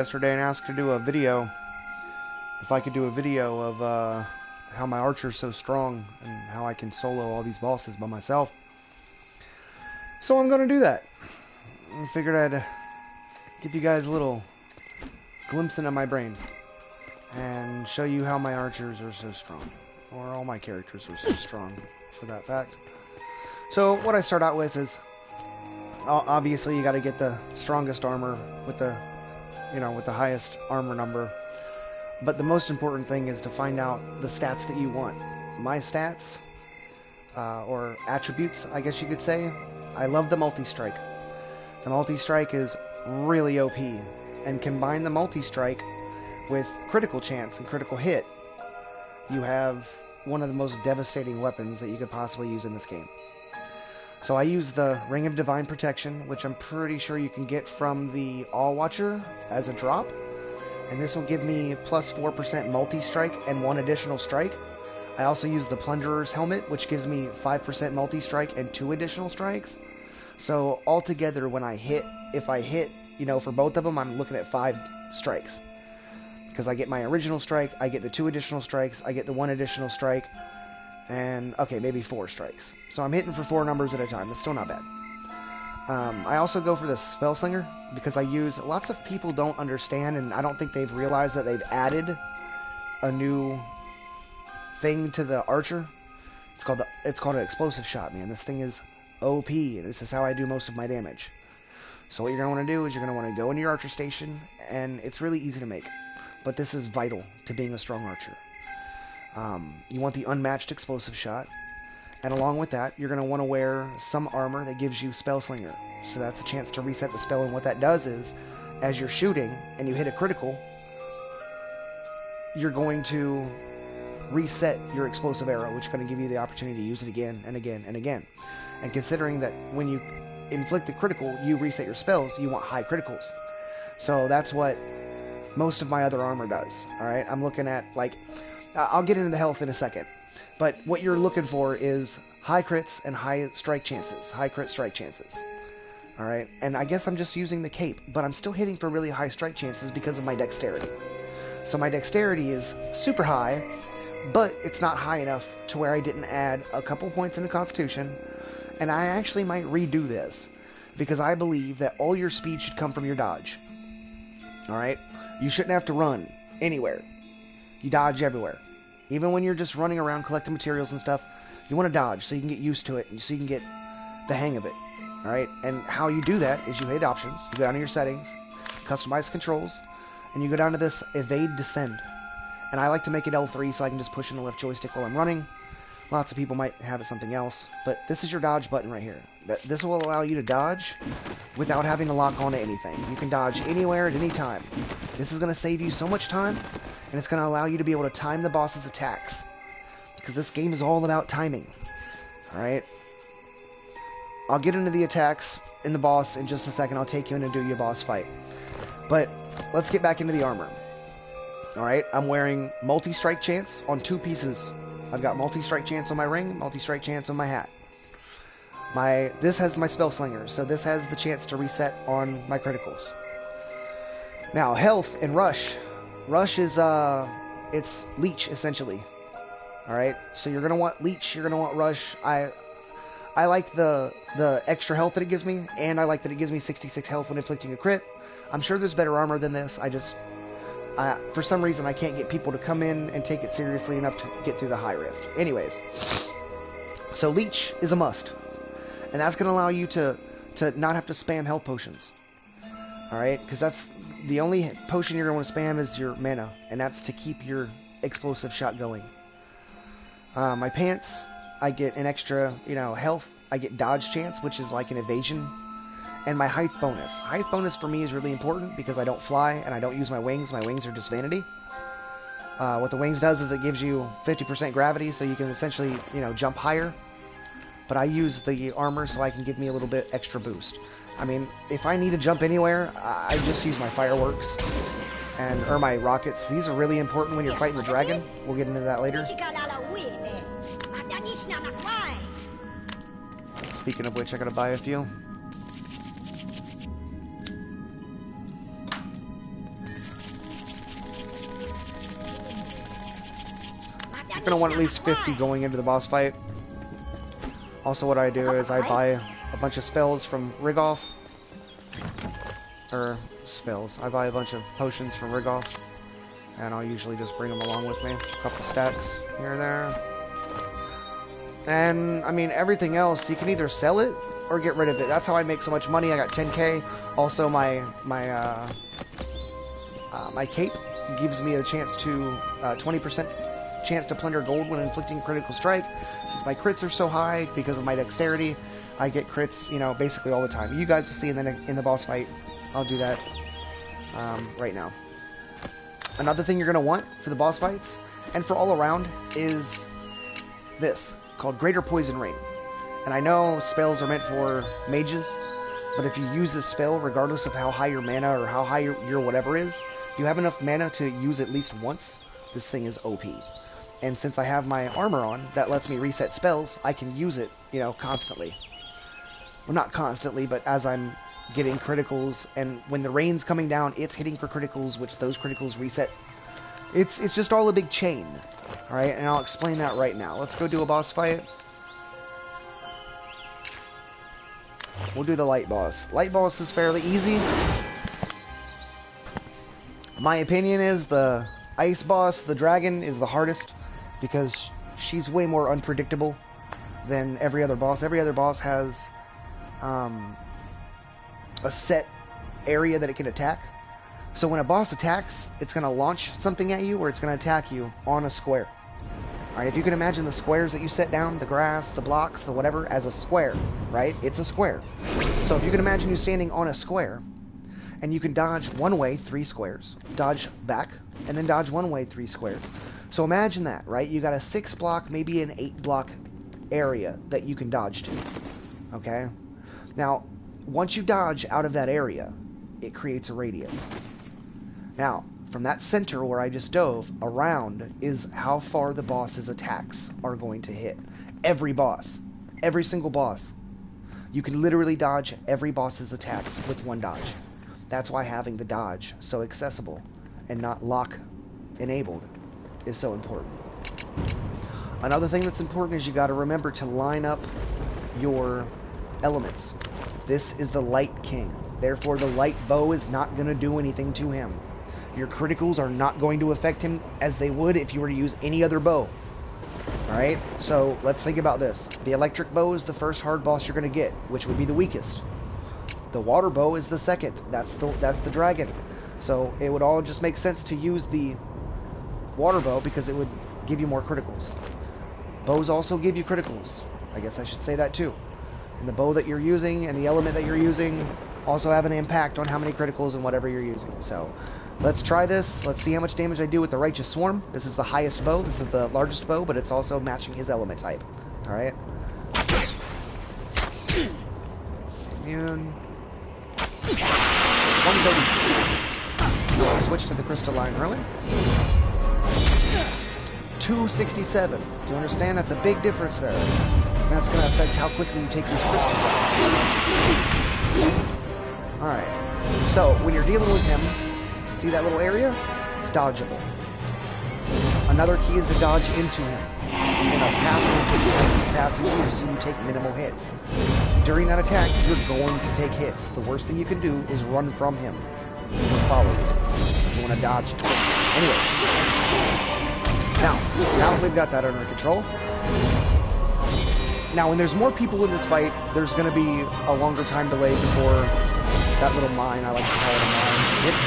yesterday and asked to do a video, if I could do a video of how my archer's so strong and how I can solo all these bosses by myself. So I'm going to do that. I figured I'd give you guys a little glimpse into my brain and show you how my archers are so strong, or all my characters are so strong for that fact. So what I start out with is, obviously you got to get the strongest armor with the, with the highest armor number. But the most important thing is to find out the stats that you want. My stats, or attributes, I guess you could say. I love the multi-strike. The multi-strike is really OP, and combine the multi-strike with critical chance and critical hit, you have one of the most devastating weapons that you could possibly use in this game. So I use the Ring of Divine Protection, which I'm pretty sure you can get from the All Watcher as a drop. And this will give me plus 4% multi-strike and 1 additional strike. I also use the Plunderer's Helmet, which gives me 5% multi-strike and 2 additional strikes. So altogether, when I hit, if I hit, for both of them, I'm looking at 5 strikes. Because I get my original strike, I get the 2 additional strikes, I get the 1 additional strike, and, okay, maybe 4 strikes. So I'm hitting for 4 numbers at a time. That's still not bad. I also go for the Spellslinger, because I use, lots of people don't understand, and I don't think they've realized that they've added a new thing to the Archer. It's called an explosive shot, man. This thing is OP, and this is how I do most of my damage. So what you're going to want to do is you're going to want to go into your Archer station, and it's really easy to make. But this is vital to being a strong Archer. You want the unmatched explosive shot, and along with that, you're going to want to wear some armor that gives you Spellslinger. So that's a chance to reset the spell, and what that does is, as you're shooting and you hit a critical, you're going to reset your explosive arrow, which is going to give you the opportunity to use it again and again and again. And considering that when you inflict a critical, you reset your spells, you want high criticals. So that's what most of my other armor does. Alright, I'm looking at, I'll get into the health in a second. But what you're looking for is high crits and high strike chances. High crit strike chances. Alright, and I guess I'm just using the cape, but I'm still hitting for really high strike chances because of my dexterity. So my dexterity is super high, but it's not high enough to where I didn't add a couple points into Constitution, and I actually might redo this, because I believe that all your speed should come from your dodge. Alright? You shouldn't have to run anywhere. You dodge everywhere. Even when you're just running around collecting materials and stuff, you want to dodge so you can get used to it, and so you can get the hang of it. Alright? And how you do that is you hit options, you go down to your settings, customize controls, and you go down to this evade descend. And I like to make it L3 so I can just push in the left joystick while I'm running. Lots of people might have it something else, but this is your dodge button right here. This will allow you to dodge without having to lock onto anything. You can dodge anywhere at any time. This is going to save you so much time, and it's going to allow you to be able to time the boss's attacks. Because this game is all about timing. Alright? I'll get into the attacks in the boss in just a second. I'll take you in and do your boss fight. But let's get back into the armor. Alright, I'm wearing multi-strike chance on 2 pieces. I've got multi-strike chance on my ring, multi-strike chance on my hat. This has my Spellslinger, so this has the chance to reset on my criticals. Now, health and rush. Rush is, it's Leech, essentially. Alright, so you're going to want Leech, you're going to want Rush. I like the extra health that it gives me, and I like that it gives me 66 health when inflicting a crit. I'm sure there's better armor than this, for some reason, I can't get people to come in and take it seriously enough to get through the high rift. Anyways, so Leech is a must, and that's going to allow you to not have to spam health potions. Alright, because that's the only potion you're going to spam is your mana, and that's to keep your explosive shot going. My pants, I get an extra, health. I get dodge chance, which is like an evasion. And my height bonus. Height bonus for me is really important because I don't fly and I don't use my wings. My wings are just vanity. What the wings does is it gives you 50% gravity, so you can essentially, jump higher. But I use the armor so I can give me a little bit extra boost. I mean, if I need to jump anywhere, I just use my fireworks or my rockets. These are really important when you're fighting the dragon. We'll get into that later. Speaking of which, I gotta buy a few. You're going to want at least 50 going into the boss fight. Also, what I do is I buy a bunch of spells from Rigoff. Or, spells. I buy a bunch of potions from Rigoff. And I'll usually just bring them along with me. A couple stacks here and there. And, I mean, everything else, you can either sell it or get rid of it. That's how I make so much money. I got 10k. Also, my cape gives me a chance to 20% chance to plunder gold when inflicting critical strike. Since my crits are so high because of my dexterity, I get crits, you know, basically all the time. You guys will see in the boss fight. I'll do that right now. Another thing you're going to want for the boss fights and for all around is this, called Greater Poison Rain. And I know spells are meant for mages, but if you use this spell, regardless of how high your mana or how high your whatever is, if you have enough mana to use at least once, this thing is OP. And since I have my armor on, that lets me reset spells, I can use it, you know, constantly. Well, not constantly, but as I'm getting criticals, and when the rain's coming down, it's hitting for criticals, which those criticals reset. It's just all a big chain. Alright, and I'll explain that right now. Let's go do a boss fight. We'll do the light boss. Light boss is fairly easy. My opinion is the ice boss, the dragon, is the hardest because she's way more unpredictable than every other boss. Every other boss has a set area that it can attack. So when a boss attacks, it's going to launch something at you, or it's going to attack you on a square. Alright, if you can imagine the squares that you set down, the grass, the blocks, the whatever, as a square, right? It's a square. So if you can imagine you standing on a square, and you can dodge one way, 3 squares, dodge back, and then dodge one way, 3 squares. So imagine that, right? You got a 6 block, maybe an 8 block area that you can dodge to. Okay? Now, once you dodge out of that area, it creates a radius. Now, from that center where I just dove, around is how far the boss's attacks are going to hit. Every boss. Every single boss. You can literally dodge every boss's attacks with one dodge. That's why having the dodge so accessible and not lock enabled is so important. Another thing that's important is you got to remember to line up your elements. This is the Light King. Therefore, the light bow is not going to do anything to him. Your criticals are not going to affect him as they would if you were to use any other bow. Alright, so let's think about this. The electric bow is the first hard boss you're going to get, which would be the weakest. The water bow is the second. That's the dragon. So it would all just make sense to use the water bow because it would give you more criticals. Bows also give you criticals. I guess I should say that too. And the bow that you're using and the element that you're using also have an impact on how many criticals and whatever you're using. So let's try this. Let's see how much damage I do with the Righteous Swarm. This is the highest bow. This is the largest bow, but it's also matching his element type. Alright. Immune. 130. I'll switch to the crystalline early. 267. Do you understand? That's a big difference there. And that's going to affect how quickly you take these crystals out. Alright. So, when you're dealing with him, see that little area? It's dodgeable. Another key is to dodge into him. In a passive, as he's passing through, so you take minimal hits. During that attack, you're going to take hits. The worst thing you can do is run from him. He'll follow you. You want to dodge towards him. Anyways. Now that we've got that under control. Now, when there's more people in this fight, there's going to be a longer time delay before that little mine, I like to call it a mine, hits.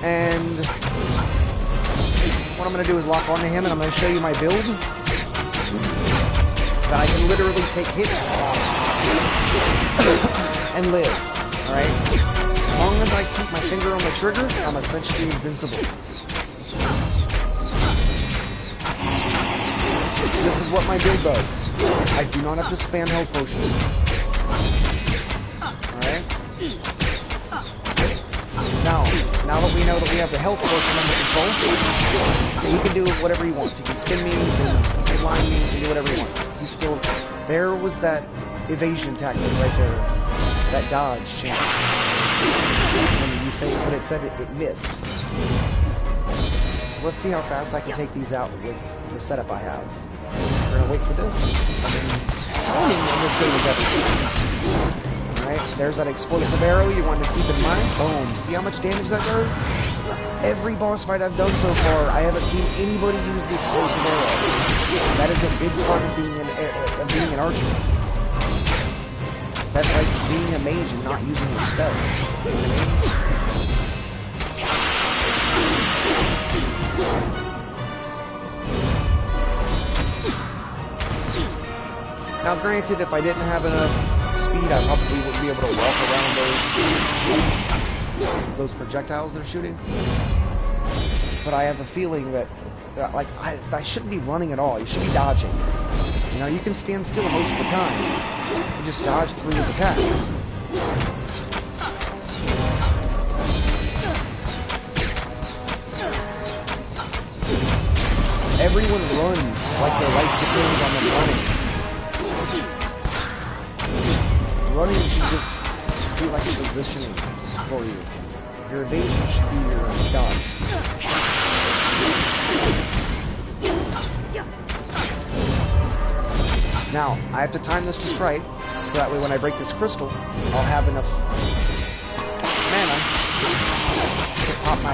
And what I'm going to do is lock onto him, and I'm going to show you my build. That I can literally take hits and live. Alright? As long as I keep my finger on the trigger, I'm essentially invincible. This is what my build does. I do not have to spam health potions. Alright? Now that we know that we have the health portion under control, he can do whatever he wants. He can spin me, he can line me, he can do whatever he wants. He's still... There was that evasion tactic right there. That dodge chance. When you say what it said, it missed. So let's see how fast I can take these out with the setup I have. We're gonna wait for this. I mean, timing in this game is everything. Alright, there's that explosive arrow you want to keep in mind. Boom. See how much damage that does? Every boss fight I've done so far, I haven't seen anybody use the explosive arrow. That is a big part of being an archer. That's like being a mage and not using your spells. You know what I mean? Now granted, if I didn't have enough speed, I probably wouldn't be able to walk around those projectiles they're shooting. But I have a feeling that, like, I shouldn't be running at all. You should be dodging. You know, you can stand still most of the time. You just dodge through his attacks. Everyone runs like their life depends on them running. Running should just be like a positioning for you. Your evasion should be your dodge. Now, I have to time this just right, so that way when I break this crystal, I'll have enough mana to pop my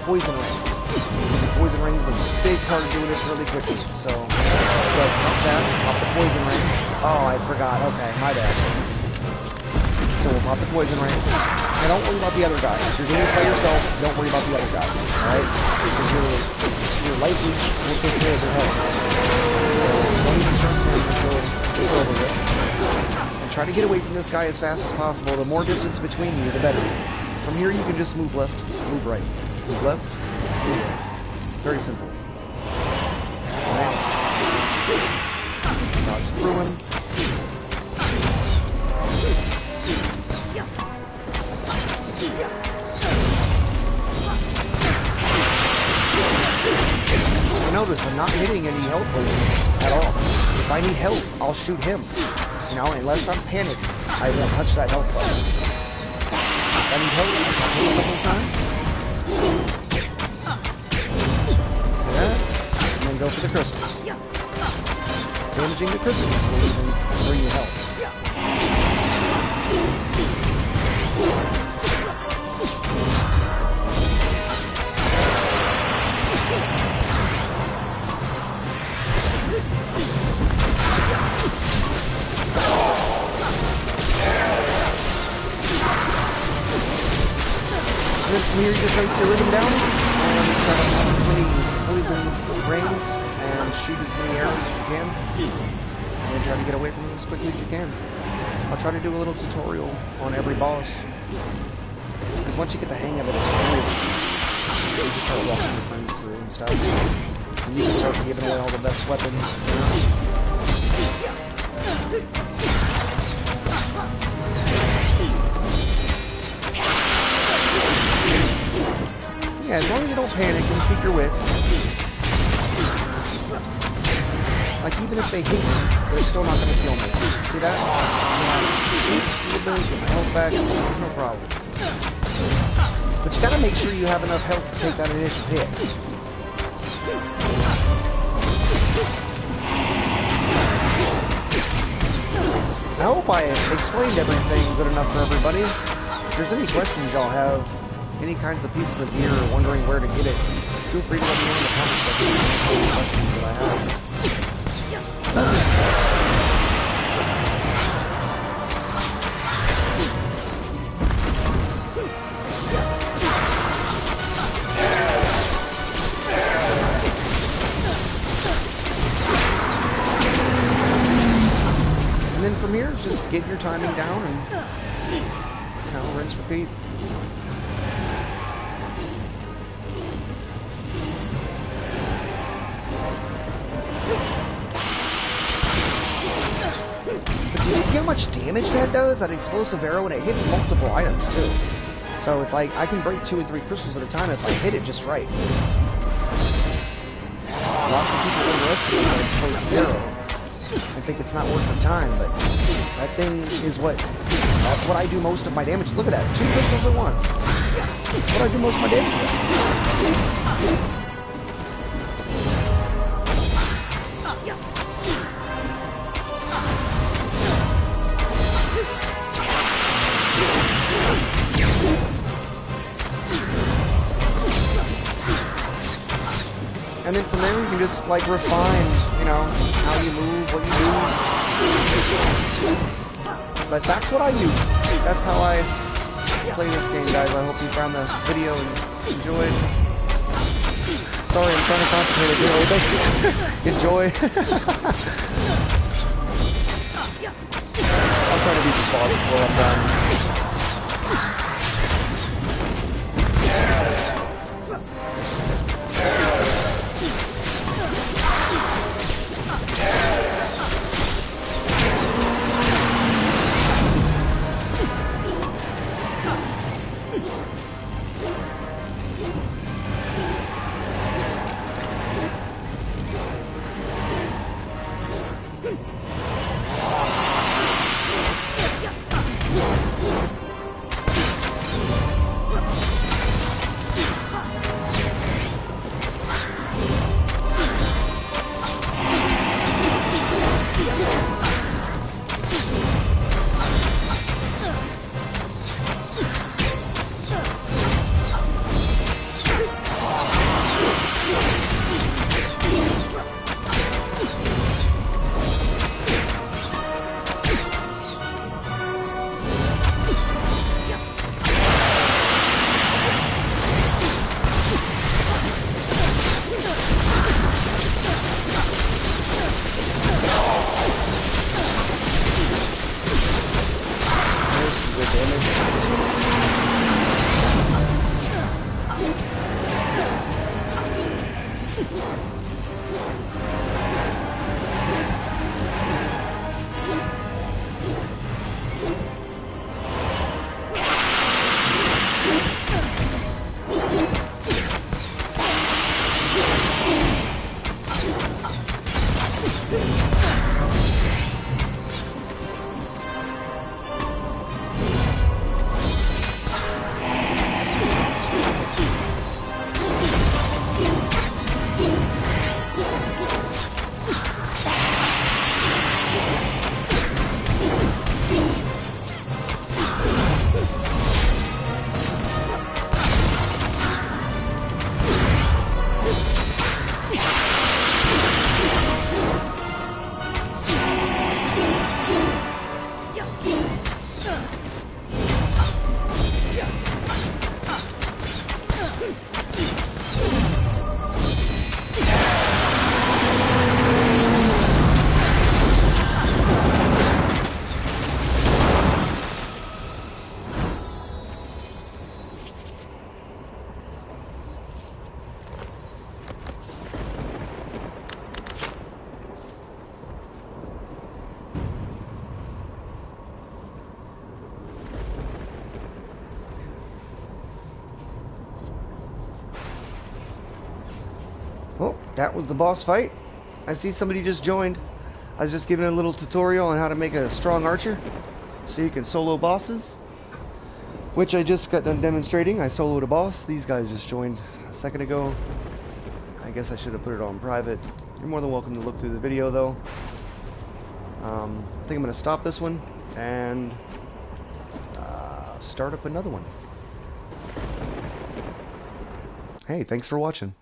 poison ring. The poison ring is a big part of doing this really quickly, so let's go pop that, pop the poison ring. Oh, I forgot. Okay, my bad. So we'll pop the poison ring. And don't worry about the other guy. If you're doing this by yourself, don't worry about the other guy. Alright? Because your life leech will take care of your health. So don't even stress him until it's over with. And try to get away from this guy as fast as possible. The more distance between you, the better. From here you can just move left, move right. Move left, move right. Very simple. Alright? Dodge through him. Notice I'm not hitting any health potions at all. If I need health, I'll shoot him. You know, unless I'm panicked, I won't touch that health button. If I need health, I'll hit a couple times. See that? And then go for the crystals. Damaging the crystals will even bring you health. Here you just wait to rhythm down and try to pop as many poison rings and shoot as many arrows as you can. And then try to get away from them as quickly as you can. I'll try to do a little tutorial on every boss. Because once you get the hang of it, it's really easy. You just start walking your friends through and stuff. And you can start giving away all the best weapons, you know? Yeah, as long as you don't panic and keep your wits. Like, even if they hit you, they're still not going to kill me. See that? Shoot a little bit, get my health back, there's no problem. But you gotta make sure you have enough health to take that initial hit. I hope I explained everything good enough for everybody. If there's any questions y'all have, any kinds of pieces of gear or wondering where to get it, feel free to let me know in the comments section and answer any questions that I have. And then from here, just get your timing down and, you know, rinse, repeat. See how much damage that does? That explosive arrow, and it hits multiple items too. So it's like I can break 2 and 3 crystals at a time if I hit it just right. Lots of people underestimate that explosive arrow and think it's not worth their time, but that thing is that's what I do most of my damage. Look at that, 2 crystals at once. That's what I do most of my damage with. And then from there you can just like refine, you know, how you move, what you do. But that's what I use. That's how I play this game, guys. I hope you found the video and enjoyed. Sorry, I'm trying to concentrate on enjoy. I'll try to beat this boss before I'm done. Well, that was the boss fight. I see somebody just joined. I was just giving a little tutorial on how to make a strong archer so you can solo bosses, which I just got done demonstrating. I soloed a boss. These guys just joined a second ago. I guess I should have put it on private. You're more than welcome to look through the video though. I think I'm going to stop this one and start up another one. Hey, thanks for watching.